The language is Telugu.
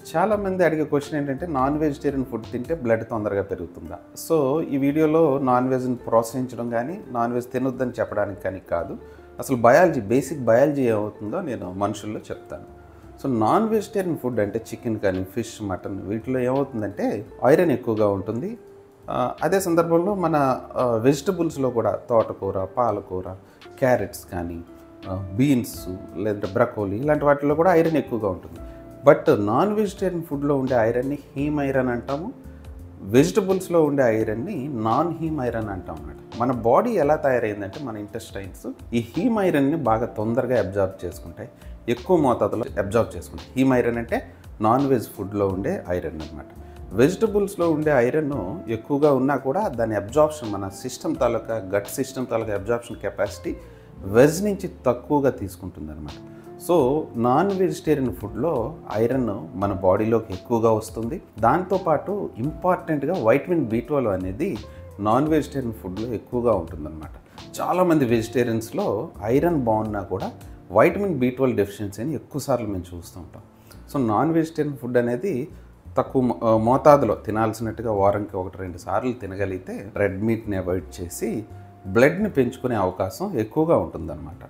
చాలామంది అడిగే క్వశ్చన్ ఏంటంటే నాన్ వెజిటేరియన్ ఫుడ్ తింటే బ్లడ్ తొందరగా పెరుగుతుందా? సో ఈ వీడియోలో నాన్ వెజ్ని ప్రోత్సహించడం కానీ నాన్ వెజ్ తినొద్దని చెప్పడానికి కానీ కాదు. అసలు బేసిక్ బయాలజీ ఏమవుతుందో నేను మనుషుల్లో చెప్తాను. సో నాన్ వెజిటేరియన్ ఫుడ్ అంటే చికెన్ కానీ ఫిష్, మటన్ వీటిలో ఏమవుతుందంటే ఐరన్ ఎక్కువగా ఉంటుంది. అదే సందర్భంలో మన వెజిటబుల్స్లో కూడా తోటకూర, పాలకూర, క్యారెట్స్ కానీ బీన్స్ లేదంటే బ్రకోలీ ఇలాంటి వాటిలో కూడా ఐరన్ ఎక్కువగా ఉంటుంది. బట్ నాన్ వెజిటేరియన్ ఫుడ్లో ఉండే ఐరన్ని హీమ్ ఐరన్ అంటాము, వెజిటబుల్స్లో ఉండే ఐరన్ని నాన్ హీమ్ ఐరన్ అంటాం అన్నమాట. మన బాడీ ఎలా తయారైందంటే మన ఇంటెస్టైన్స్ ఈ హీమ్ ఐరన్ని బాగా తొందరగా అబ్జార్బ్ చేసుకుంటాయి, ఎక్కువ మోతాదులో అబ్జార్బ్ చేసుకుంటాయి. హీమ్ ఐరన్ అంటే నాన్ వెజ్ ఫుడ్లో ఉండే ఐరన్ అనమాట. వెజిటబుల్స్లో ఉండే ఐరన్ ఎక్కువగా ఉన్నా కూడా దాని అబ్జార్ప్షన్ మన సిస్టమ్ తాలూకా గట్ సిస్టమ్ తాలూకా అబ్జార్ప్షన్ కెపాసిటీ వెజ్ నుంచి తక్కువగా తీసుకుంటుంది అనమాట. సో నాన్ వెజిటేరియన్ ఫుడ్లో ఐరన్ మన బాడీలోకి ఎక్కువగా వస్తుంది. దాంతోపాటు ఇంపార్టెంట్గా వైటమిన్ B12 అనేది నాన్ వెజిటేరియన్ ఫుడ్లో ఎక్కువగా ఉంటుందన్నమాట. చాలామంది వెజిటేరియన్స్లో ఐరన్ బాగున్నా కూడా వైటమిన్ B12 డెఫిషియన్సీని ఎక్కువసార్లు మేము చూస్తూ ఉంటాం. సో నాన్ వెజిటేరియన్ ఫుడ్ అనేది తక్కువ మోతాదులో తినాల్సినట్టుగా వారానికి 1-2 సార్లు తినగలిగితే రెడ్ మీట్ని అవాయిడ్ చేసి బ్లడ్ని పెంచుకునే అవకాశం ఎక్కువగా ఉంటుందన్నమాట.